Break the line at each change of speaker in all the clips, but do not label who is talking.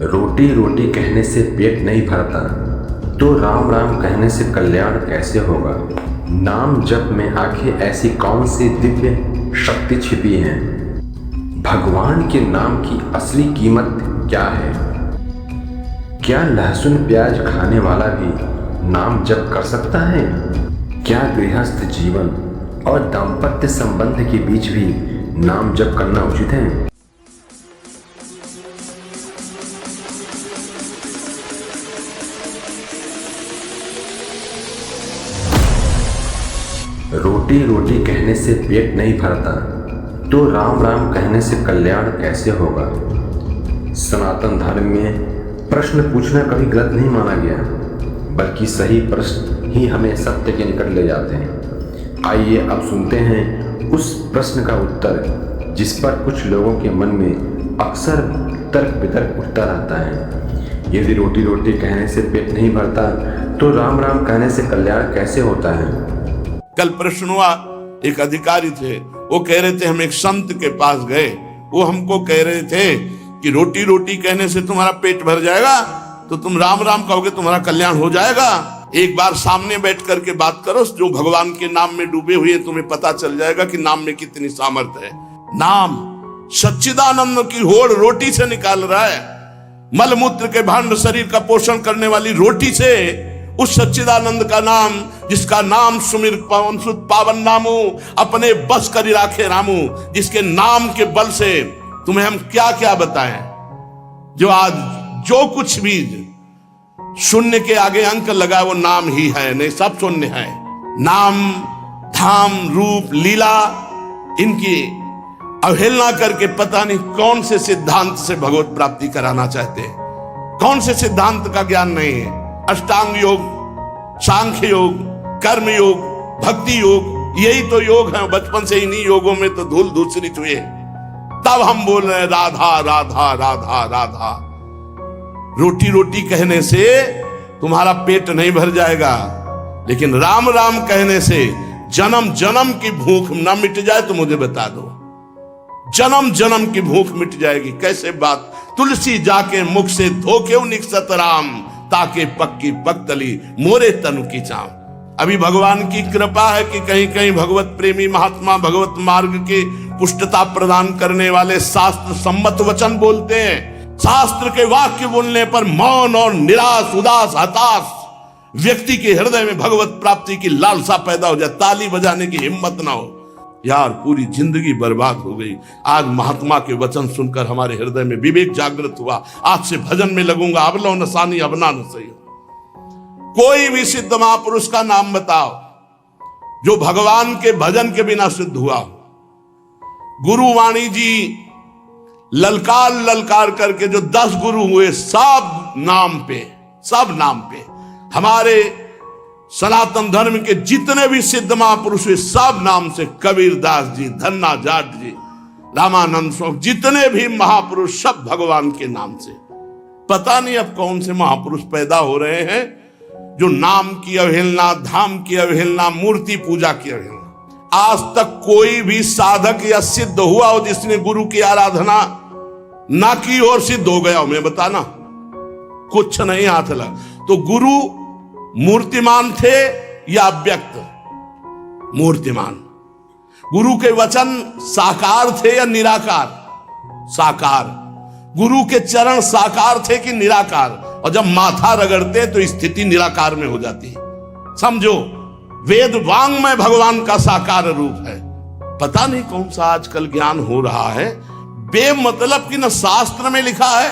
रोटी रोटी कहने से पेट नहीं भरता, तो राम राम कहने से कल्याण कैसे होगा। नाम जप में आखिर ऐसी कौन सी दिव्य शक्ति छिपी है। भगवान के नाम की असली कीमत क्या है। क्या लहसुन प्याज खाने वाला भी नाम जप कर सकता है। क्या गृहस्थ जीवन और दाम्पत्य संबंध के बीच भी नाम जप करना उचित है। रोटी रोटी कहने से पेट नहीं भरता, तो राम राम कहने से कल्याण कैसे होगा। सनातन धर्म में प्रश्न पूछना कभी गलत नहीं माना गया, बल्कि सही प्रश्न ही हमें सत्य के निकट ले जाते हैं। आइए अब सुनते हैं उस प्रश्न का उत्तर जिस पर कुछ लोगों के मन में अक्सर तर्क वितर्क उठता रहता है। यदि रोटी रोटी कहने से पेट नहीं भरता, तो राम राम कहने से कल्याण कैसे होता है।
कल प्रश्न हुआ, एक अधिकारी थे, वो कह रहे थे हम एक संत के पास गए, वो हमको कह रहे थे कि रोटी रोटी कहने से तुम्हारा पेट भर जाएगा, तो तुम राम राम कहोगे तुम्हारा कल्याण हो जाएगा। एक बार सामने बैठ करके बात करो, जो भगवान के नाम में डूबे हुए तुम्हें पता चल जाएगा कि नाम में कितनी सामर्थ्य है। नाम सच्चिदानंद की होड़ रोटी से निकाल रहा है। मलमूत्र के भांड शरीर का पोषण करने वाली रोटी से उस सच्चिदानंद का नाम, जिसका नाम सुमिर पवन सुत पावन नामू, अपने बस करी राखे रामू, जिसके नाम के बल से तुम्हें हम क्या क्या बताएं। जो आज जो कुछ भी शून्य के आगे अंक लगा वो नाम ही है, नहीं सब शून्य है। नाम धाम रूप लीला इनकी अवहेलना करके पता नहीं कौन से सिद्धांत से भगवत प्राप्ति कराना चाहते हैं, कौन से सिद्धांत का ज्ञान नहीं है। अष्टांग योग, सांख्य योग, कर्म योग, भक्ति योग, यही तो योग है। बचपन से इन्हीं योगों में तो धूल धूसरित हुए, तब हम बोल रहे हैं राधा राधा राधा राधा। रोटी रोटी कहने से तुम्हारा पेट नहीं भर जाएगा, लेकिन राम राम कहने से जन्म जन्म की भूख न मिट जाए तो मुझे बता दो। जन्म जन्म की भूख मिट जाएगी। कैसे बात। तुलसी जाके मुख से धोके निकसत राम, ताके पक्की पक्तली मोरे तनु की चाम। अभी भगवान की कृपा है कि कहीं कहीं भगवत प्रेमी महात्मा भगवत मार्ग के पुष्टता प्रदान करने वाले शास्त्र सम्मत वचन बोलते हैं। शास्त्र के वाक्य बोलने पर मौन और निराश उदास हताश व्यक्ति के हृदय में भगवत प्राप्ति की लालसा पैदा हो जाए, ताली बजाने की हिम्मत ना हो। यार पूरी जिंदगी बर्बाद हो गई। आज महात्मा के वचन सुनकर हमारे हृदय में विवेक जागृत हुआ। आज से भजन में लगूंगा। अब लो नसानी अबना न सही। कोई भी सिद्ध महापुरुष का नाम बताओ जो भगवान के भजन के बिना सिद्ध हुआ। गुरुवाणी जी ललकार ललकार करके जो 10 गुरु हुए, सब नाम पे हमारे सनातन धर्म के जितने भी सिद्ध महापुरुष हुए सब नाम से। कबीरदास जी, धन्ना जाट जी, रामानंद स्वामी, जितने भी महापुरुष सब भगवान के नाम से। पता नहीं अब कौन से महापुरुष पैदा हो रहे हैं जो नाम की अवहेलना, धाम की अवहेलना, मूर्ति पूजा की अवहेलना। आज तक कोई भी साधक या सिद्ध हुआ हो जिसने गुरु की आराधना ना की और सिद्ध हो गया हो, मैं बताना कुछ नहीं हाथ लगा। तो गुरु मूर्तिमान थे या अव्यक्त। मूर्तिमान। गुरु के वचन साकार थे या निराकार। साकार। गुरु के चरण साकार थे कि निराकार। और जब माथा रगड़ते तो स्थिति निराकार में हो जाती है। समझो, वेद वांग्मय भगवान का साकार रूप है। पता नहीं कौन सा आजकल ज्ञान हो रहा है बेमतलब कि न शास्त्र में लिखा है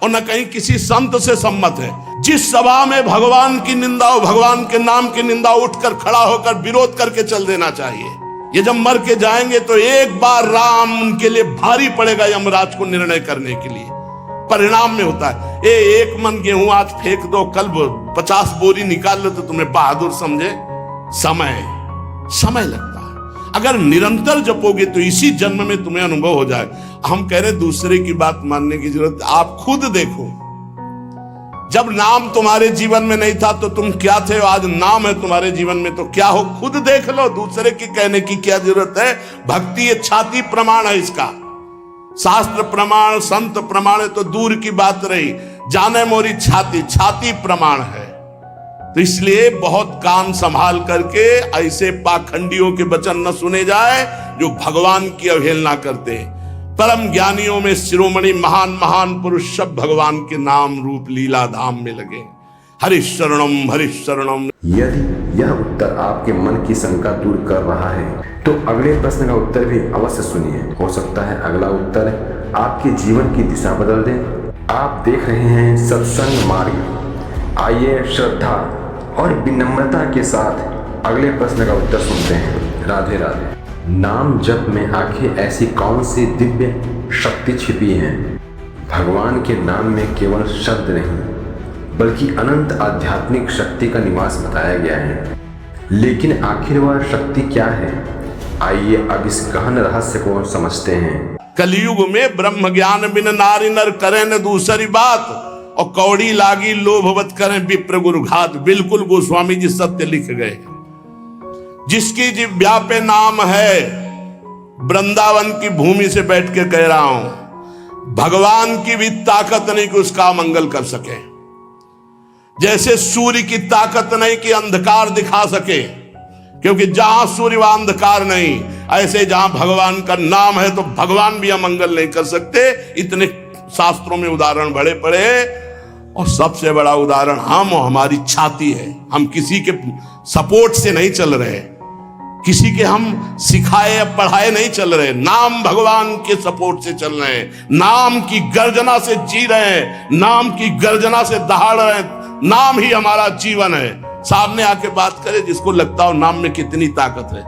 और न कहीं किसी संत से सम्मत है। जिस सभा में भगवान की निंदा हो, भगवान के नाम की निंदा, उठकर खड़ा होकर विरोध करके चल देना चाहिए। ये जब मर के जाएंगे तो एक बार राम उनके लिए भारी पड़ेगा यमराज को निर्णय करने के लिए। परिणाम में होता है एक मन गेहूं आज फेंक दो, कल 50 बोरी निकाल लो तो तुम्हें बहादुर समझे। समय लगता है। अगर निरंतर जपोगे तो इसी जन्म में तुम्हें अनुभव हो जाए। हम कह रहे दूसरे की बात मानने की जरूरत। आप खुद देखो, जब नाम तुम्हारे जीवन में नहीं था तो तुम क्या थे, आज नाम है तुम्हारे जीवन में तो क्या हो। खुद देख लो, दूसरे की कहने की क्या जरूरत है। भक्ति ये छाती प्रमाण है इसका। शास्त्र प्रमाण संत प्रमाण तो दूर की बात रही, जाने मोरी छाती, छाती प्रमाण है। तो इसलिए बहुत कान संभाल करके ऐसे पाखंडियों के वचन न सुने जाए जो भगवान की अवहेलना करते हैं। परम ज्ञानियों में शिरोमणि महान महान पुरुष सब भगवान के नाम रूप लीला धाम में लगे। हरिशरणम हरिशरणम।
यदि यह उत्तर आपके मन की शंका दूर कर रहा है तो अगले प्रश्न का उत्तर भी अवश्य सुनिए। हो सकता है अगला उत्तर आपके जीवन की दिशा बदल दे। आप देख रहे हैं सत्संग मार्ग। आइए श्रद्धा और विनम्रता के साथ अगले प्रश्न का उत्तर सुनते हैं। राधे राधे। नाम जप में आखिर ऐसी कौन सी दिव्य शक्ति छिपी है? भगवान के नाम में केवल शब्द नहीं बल्कि अनंत आध्यात्मिक शक्ति का निवास बताया गया है। लेकिन आखिर वह शक्ति क्या है? आइए अब इस गहन रहस्य को समझते हैं।
कलयुग में ब्रह्म ज्ञान बिन नारी नर करें न दूसरी बात, और कौड़ी लागी लोभवत करें विप्र गुरु घात। बिल्कुल गोस्वामी जी सत्य लिख गए। जिसकी जिह्वा पे नाम है, वृंदावन की भूमि से बैठ के कह रहा हूं, भगवान की भी ताकत नहीं कि उसका मंगल कर सके। जैसे सूर्य की ताकत नहीं कि अंधकार दिखा सके, क्योंकि जहां सूर्य वहां अंधकार नहीं, ऐसे जहां भगवान का नाम है तो भगवान भी अमंगल नहीं कर सकते। इतने शास्त्रों में उदाहरण बड़े पड़े, और सबसे बड़ा उदाहरण हम और हमारी छाती है। हम किसी के सपोर्ट से नहीं चल रहे, किसी के हम सिखाए या पढ़ाए नहीं चल रहे, नाम भगवान के सपोर्ट से चल रहे हैं। नाम की गर्जना से जी रहे हैं, नाम की गर्जना से दहाड़ रहे हैं। नाम ही हमारा जीवन है। सामने आके बात करे जिसको लगता हो नाम में कितनी ताकत है।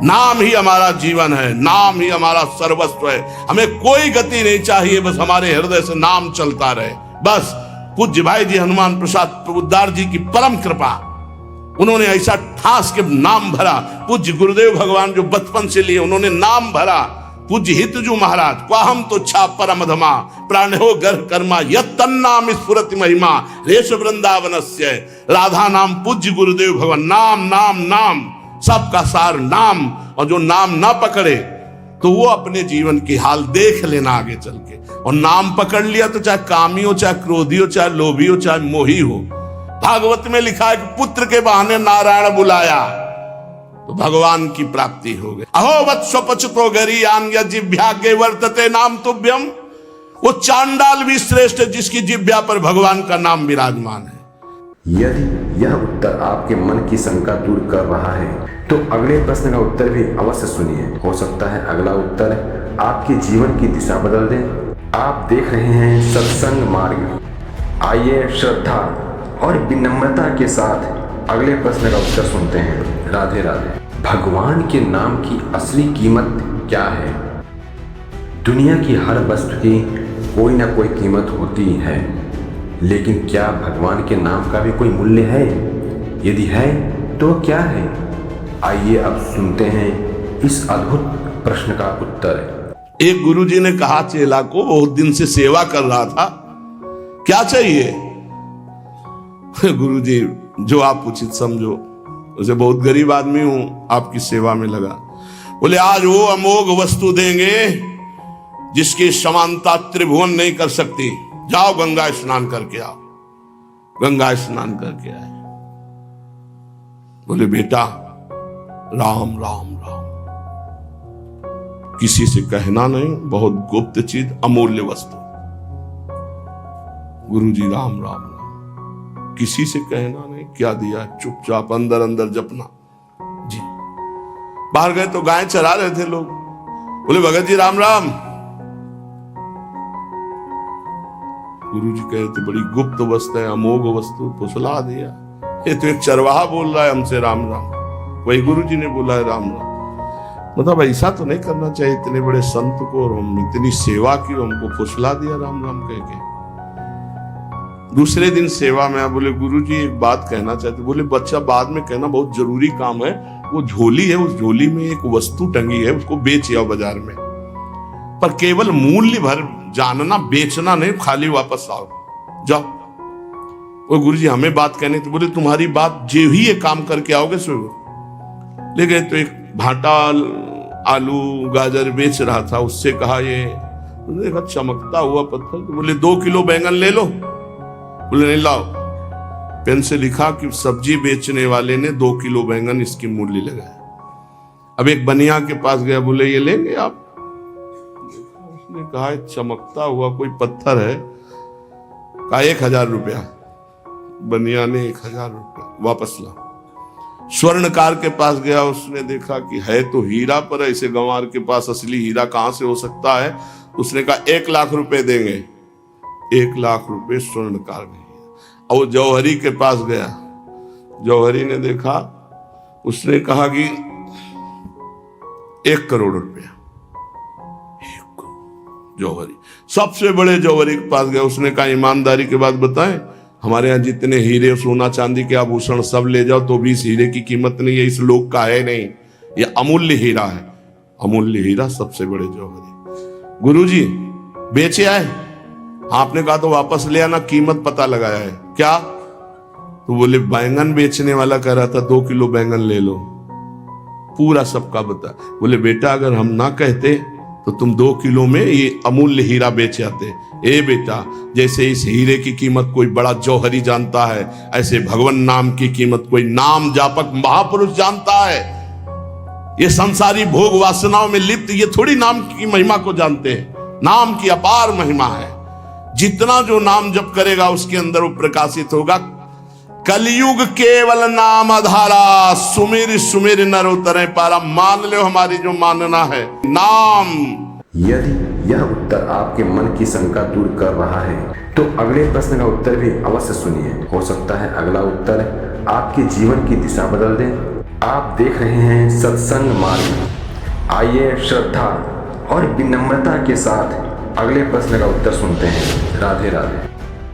नाम ही हमारा जीवन है, नाम ही हमारा सर्वस्व है। हमें कोई गति नहीं चाहिए, बस हमारे हृदय से नाम चलता रहे। बस पूज्य भाई जी हनुमान प्रसाद प्रभुदार जी की परम कृपा, उन्होंने ऐसा ठास के नाम भरा। पूज्य गुरुदेव भगवान जो बचपन से लिए, उन्होंने नाम भरा। पूज्य हितजू महाराज, क्वाहम तो छा परमधमा प्राणो गर कर्मा यत्तन्नाम स्फुरति महिमा रेश वृंदावनस्य। राधा नाम पूज्य गुरुदेव भगवान। नाम नाम नाम, सबका सार नाम। और जो नाम ना पकड़े तो वो अपने जीवन की हाल देख लेना आगे चल के। और नाम पकड़ लिया तो चाहे कामी हो, चाहे क्रोधी हो, चाहे लोभी हो, चाहे मोही हो। भागवत में लिखा है कि पुत्र के बहाने नारायण बुलाया तो भगवान की प्राप्ति हो गई। अहो वत्स पचतो गरीयान जिह्वाग्रे वर्तते नाम तुभ्यम। वो चांडाल भी श्रेष्ठ है जिसकी जिह्वा पर भगवान का नाम विराजमान है।
यदि यह उत्तर आपके मन की शंका दूर कर रहा है तो अगले प्रश्न का उत्तर भी अवश्य सुनिए। हो सकता है अगला उत्तर आपके जीवन की दिशा बदल दे। आप देख रहे हैं सत्संग मार्ग। आइए श्रद्धा और विनम्रता के साथ अगले प्रश्न का उत्तर सुनते हैं। राधे राधे। भगवान के नाम की असली कीमत क्या है? दुनिया की हर वस्तु की कोई ना कोई कीमत होती है, लेकिन क्या भगवान के नाम का भी कोई मूल्य है? यदि है तो क्या है? आइए अब सुनते हैं इस अद्भुत प्रश्न का उत्तर।
एक गुरुजी ने कहा चेला को, बहुत दिन से सेवा कर रहा था, क्या चाहिए? गुरुजी जो आप उचित समझो। उसे बहुत गरीब आदमी हूं, आपकी सेवा में लगा। बोले आज वो अमोघ वस्तु देंगे जिसकी समानता त्रिभुवन नहीं कर सकती। जाओ गंगा स्नान करके आओ। गंगा स्नान करके आए। बोले बेटा राम राम राम, किसी से कहना नहीं, बहुत गुप्त चीज, अमूल्य वस्तु। गुरुजी राम राम राम, किसी से कहना नहीं। क्या दिया? चुपचाप अंदर अंदर जपना जी। बाहर गए तो गाय चरा रहे थे लोग। बोले भगत जी राम राम। गुरुजी कहे तो बड़ी गुप्त वस्तु है, अमोघ वस्तु, फुसला दिया। ये तो एक चरवाहा बोल रहा है हमसे राम राम। वही गुरुजी ने बोला है राम राम। मतलब ऐसा तो नहीं करना चाहिए, इतने बड़े संत को और हम इतनी सेवा की, हमको फुसला दिया राम राम कह के। दूसरे दिन सेवा में बोले गुरुजी एक बात कहना चाहते। बोले बच्चा बाद में कहना, बहुत जरूरी काम है। वो झोली है, उस झोली में एक वस्तु टंगी है, उसको बेच आओ बाजार में, पर केवल मूल्य भर जानना, बेचना नहीं, खाली वापस आओ, जाओ। वो गुरुजी हमें बात कहने तो बोले तुम्हारी बात जो ही ये काम करके आओगे सो। ले गए तो एक भाटा आलू गाजर बेच रहा था, उससे कहा ये तो देखा चमकता हुआ पत्थर, तो बोले 2 किलो बैंगन ले लो। बोले नहीं लाओ। पेन से लिखा कि सब्जी बेचने वाले ने 2 किलो बैंगन इसकी मूल्य लगाया। अब एक बनिया के पास गया, बोले ये लेंगे आप? उसने कहा चमकता हुआ कोई पत्थर है। कहा 1000 रुपया। बनिया ने 1000 रुपया वापस ला। स्वर्णकार के पास गया, उसने देखा कि है तो हीरा, पर ऐसे गंवार के पास असली हीरा कहां से हो सकता है। उसने कहा 1 लाख रुपए देंगे। 1 लाख रुपए स्वर्णकार ने। और जौहरी के पास गया, जौहरी ने देखा, उसने कहा कि 1 करोड़ रुपया। जौहरी सबसे बड़े जौहरी के पास गया, उसने कहा ईमानदारी के बात बताएं, हमारे यहाँ जितने हीरे सोना चांदी के आभूषण सब ले जाओ तो भी इस हीरे की कीमत नहीं है, इस लोक का है नहीं, ये अमूल्य हीरा है। अमूल्य हीरा सबसे बड़े जौहरी। गुरुजी बेचे आए? आपने कहा तो वापस ले आना, कीमत पता लगाया है। क्या? तो बोले बैंगन बेचने वाला कह रहा था 2 किलो बैंगन ले लो। पूरा सबका बता। बोले बेटा अगर हम ना कहते तो तुम 2 किलो में ये अमूल्य हीरा बेच आते। ए बेटा, जैसे इस हीरे की कीमत कोई बड़ा जौहरी जानता है, ऐसे भगवान नाम की कीमत कोई नाम जापक महापुरुष जानता है। ये संसारी भोग वासनाओं में लिप्त ये थोड़ी नाम की महिमा को जानते हैं। नाम की अपार महिमा है। जितना जो नाम जप करेगा उसके अंदर वो प्रकाशित होगा। कलयुग केवल नाम आधारा, सुमिर सुमिर नर उतरे पारा। मान लो हमारी जो मानना है नाम।
यदि यह उत्तर आपके मन की शंका दूर कर रहा है तो अगले प्रश्न का उत्तर भी अवश्य सुनिए। हो सकता है अगला उत्तर आपके जीवन की दिशा बदल दे। आप देख रहे हैं सत्संग मार्ग। आइए श्रद्धा और विनम्रता के साथ अगले प्रश्न का उत्तर सुनते हैं। राधे राधे।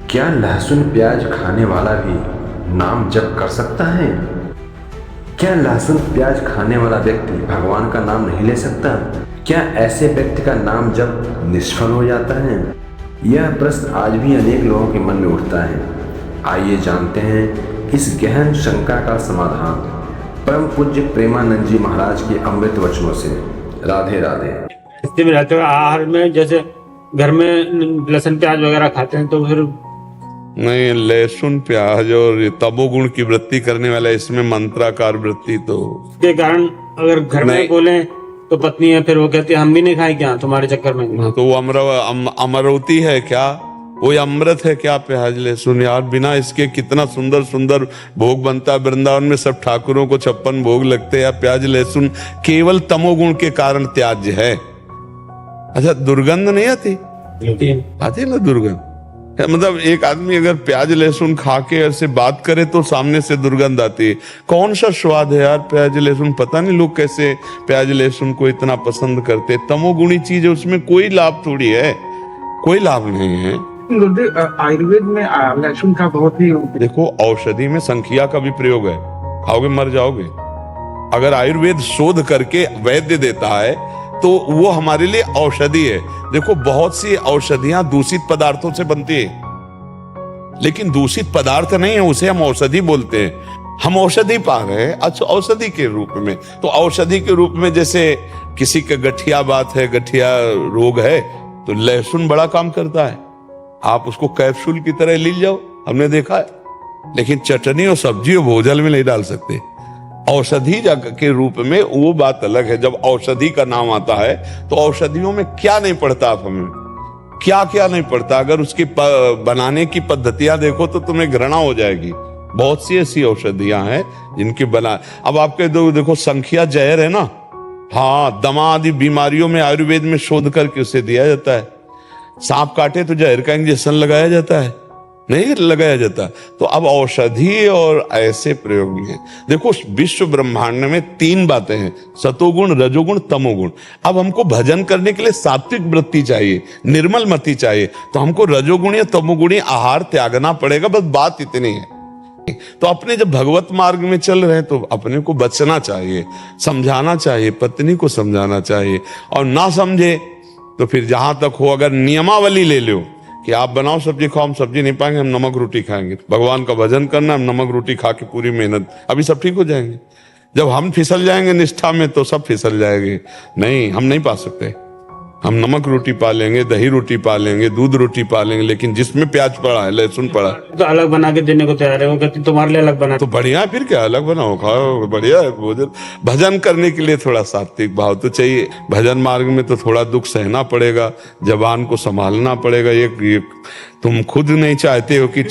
क्या लहसुन प्याज खाने वाला भी नाम जप कर सकता है? क्या लहसुन प्याज खाने वाला व्यक्ति भगवान का नाम नहीं ले सकता? क्या ऐसे व्यक्ति का नाम जप निष्फल हो जाता है? यह प्रश्न आज भी अनेक लोगों के मन में उठता है। आइए जानते हैं इस गहन शंका का समाधान परम पूज्य प्रेमानंद जी महाराज के अमृत वचनों से। राधे राधे।
इससे भी रहते हुए आहार में जैसे घर में लहसुन प्याज वगैरह खाते हैं तो फिर
नहीं, लहसुन प्याज और तमोगुण की वृत्ति करने वाला इसमें मंत्राकार वृत्ति तो
के कारण अगर घर में बोले तो पत्नी है फिर वो कहती है हम भी नहीं खाए क्या तुम्हारे चक्कर में।
तो वो अमरवती है क्या? वो अमृत है क्या प्याज लहसुन? यार बिना इसके कितना सुंदर सुंदर भोग बनता है। वृंदावन में सब ठाकुरों को 56 भोग लगते हैं। प्याज लहसुन केवल तमोगुण के कारण त्याज्य है। अच्छा, दुर्गंध नहीं आती? आती ना दुर्गंध। मतलब एक आदमी अगर प्याज लहसुन खा के ऐसे बात करे तो सामने से दुर्गंध आती है। कौन सा स्वाद है यार प्याज लहसुन? पता नहीं लोग कैसे प्याज लहसुन को इतना पसंद करते। तमोगुणी चीज है, उसमें कोई लाभ थोड़ी है, कोई लाभ नहीं है।
आयुर्वेद में लहसुन का बहुत ही
देखो, औषधि में संखिया का भी प्रयोग है। खाओगे मर जाओगे। अगर आयुर्वेद शोध करके वैद्य देता है तो वो हमारे लिए औषधि है। देखो, बहुत सी औषधियां दूषित पदार्थों से बनती है, लेकिन दूषित पदार्थ नहीं है, उसे हम औषधि बोलते हैं। हम औषधि पा रहे हैं अच्छा औषधि के रूप में। तो औषधि के रूप में जैसे किसी का गठिया बात है, गठिया रोग है, तो लहसुन बड़ा काम करता है। आप उसको कैप्सूल की तरह ले जाओ, हमने देखा है। लेकिन चटनी और सब्जी और भोजन में नहीं डाल सकते। औषधि के रूप में वो बात अलग है। जब औषधि का नाम आता है तो औषधियों में क्या नहीं पड़ता, आप हमें क्या क्या नहीं पड़ता। अगर उसकी बनाने की पद्धतियां देखो तो तुम्हें घृणा हो जाएगी। बहुत सी ऐसी औषधियां हैं जिनकी बना। अब आपके देखो संखिया जहर है ना, हाँ, दमा आदि बीमारियों में आयुर्वेद में शोध करके उसे दिया जाता है। सांप काटे तो जहर का इंजेक्शन लगाया जाता है, नहीं लगाया जाता। तो अब औषधि और ऐसे प्रयोग भी हैं। देखो, विश्व ब्रह्मांड में 3 बातें हैं, सतोगुण, रजोगुण, तमोगुण। अब हमको भजन करने के लिए सात्विक वृत्ति चाहिए, निर्मल मति चाहिए, तो हमको रजोगुणी या तमोगुणी आहार त्यागना पड़ेगा। बस बात इतनी है। तो अपने जब भगवत मार्ग में चल रहे हैं तो अपने को बचना चाहिए, समझाना चाहिए, पत्नी को समझाना चाहिए। और ना समझे तो फिर जहां तक हो, अगर नियमावली ले लो कि आप बनाओ सब्जी खाओ, हम सब्जी नहीं पाएंगे, हम नमक रोटी खाएंगे। भगवान का भजन करना, हम नमक रोटी खा के पूरी मेहनत, अभी सब ठीक हो जाएंगे। जब हम फिसल जाएंगे निष्ठा में तो सब फिसल जाएंगे। नहीं, हम नहीं पा सकते। हम नमक रोटी पा लेंगे, दही रोटी पा लेंगे, दूध रोटी पा लेंगे, लेकिन जिसमें प्याज पड़ा है, लहसुन पड़ा है,
तो अलग बना के देने को तैयार है। वो कहती तुम्हारे लिए अलग बना।
तो बढ़िया है, फिर क्या, अलग बनाओ खाओ, बढ़िया है भोजन। भजन करने के लिए थोड़ा सात्विक भाव तो चाहिए। भजन मार्ग में तो थोड़ा दुख सहना पड़ेगा, जबान को संभालना पड़ेगा। ये तुम खुद नहीं चाहते हो कि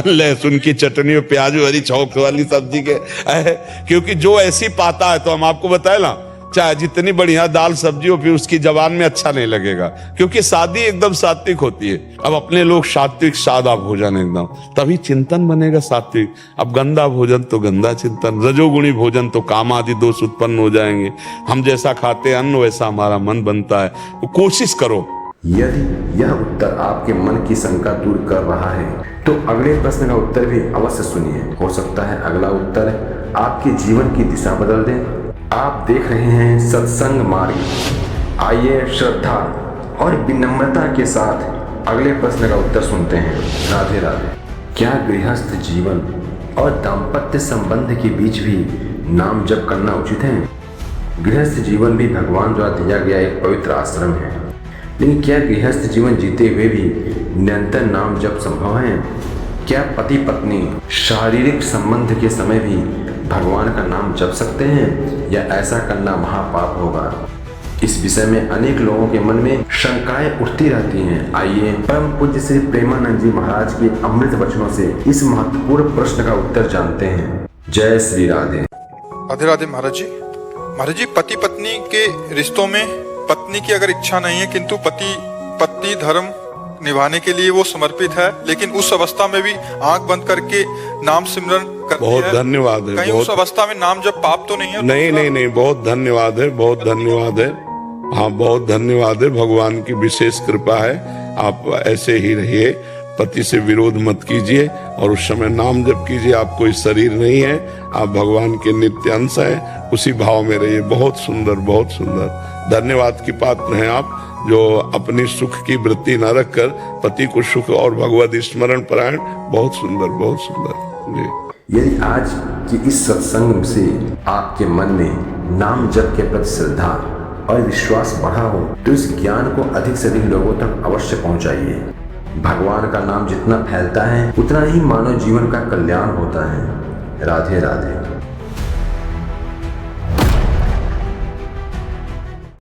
लहसुन की चटनी और प्याज वाली चौक वाली सब्जी के क्योंकि जो ऐसी पाता है, तो हम आपको बताए ना, चाहे जितनी बढ़िया दाल सब्जी हो, फिर उसकी जबान में अच्छा नहीं लगेगा, क्योंकि शादी एकदम सात्विक होती है। अब अपने लोग सात्विक सादा भोजन एकदम, तभी चिंतन बनेगा सात्विक। अब गंदा भोजन तो गंदा चिंतन, रजोगुणी भोजन तो काम आदि दोष उत्पन्न हो जाएंगे। हम जैसा खाते अन्न वैसा हमारा मन बनता है। तो कोशिश करो।
यदि यह उत्तर आपके मन की शंका दूर कर रहा है तो अगले प्रश्न का उत्तर भी अवश्य सुनिए। हो सकता है अगला उत्तर आपके जीवन की दिशा बदल दे। आप देख रहे हैं सत्संग मार्ग। आइए श्रद्धा और विनम्रता के साथ अगले प्रश्न का उत्तर सुनते हैं। राधे राधे। क्या गृहस्थ जीवन और दाम्पत्य संबंध के बीच भी नाम जप करना उचित है? गृहस्थ जीवन भी भगवान द्वारा दिया गया एक पवित्र आश्रम है, लेकिन क्या गृहस्थ जीवन जीते हुए भी निरंतर नाम जप संभव है? क्या पति पत्नी शारीरिक संबंध के समय भी भगवान का नाम जप सकते हैं, या ऐसा करना महापाप होगा? इस विषय में अनेक लोगों के मन में शंकाएं उठती रहती हैं। आइए परम पूज्य श्री प्रेमानंद जी महाराज के अमृत वचनों से इस महत्वपूर्ण प्रश्न का उत्तर जानते हैं। जय श्री राधे।
राधे राधे महाराज जी। महाराज जी, पति पत्नी के रिश्तों में पत्नी की अगर इच्छा नहीं है, किंतु पति धर्म निभाने के लिए वो समर्पित है, लेकिन उस अवस्था में भी आंख बंद करके नाम सिमरन करती
बहुत
है।
धन्यवाद है।
कहीं उस अवस्था में नाम जब पाप तो नहीं है?
नहीं, बहुत धन्यवाद है, बहुत धन्यवाद है। हाँ, बहुत धन्यवाद है। भगवान की विशेष कृपा है। आप ऐसे ही रहिए, पति से विरोध मत कीजिए और उस समय नाम जप कीजिए। आप कोई शरीर नहीं है, आप भगवान के नित्य अंश हैं, उसी भाव में रहिए। बहुत सुंदर, बहुत सुंदर। धन्यवाद की पात्र हैं आप, जो अपनी सुख की वृत्ति न रखकर पति को सुख और भगवत स्मरण परायण। बहुत सुंदर, बहुत सुंदर जी।
यदि आज की इस सत्संग से आपके मन में नाम जप के प्रति श्रद्धा और विश्वास बढ़ा हो, तो इस ज्ञान को अधिक से अधिक लोगों तक अवश्य पहुंचाइए। भगवान का नाम जितना फैलता है, उतना ही मानव जीवन का कल्याण होता है। राधे राधे।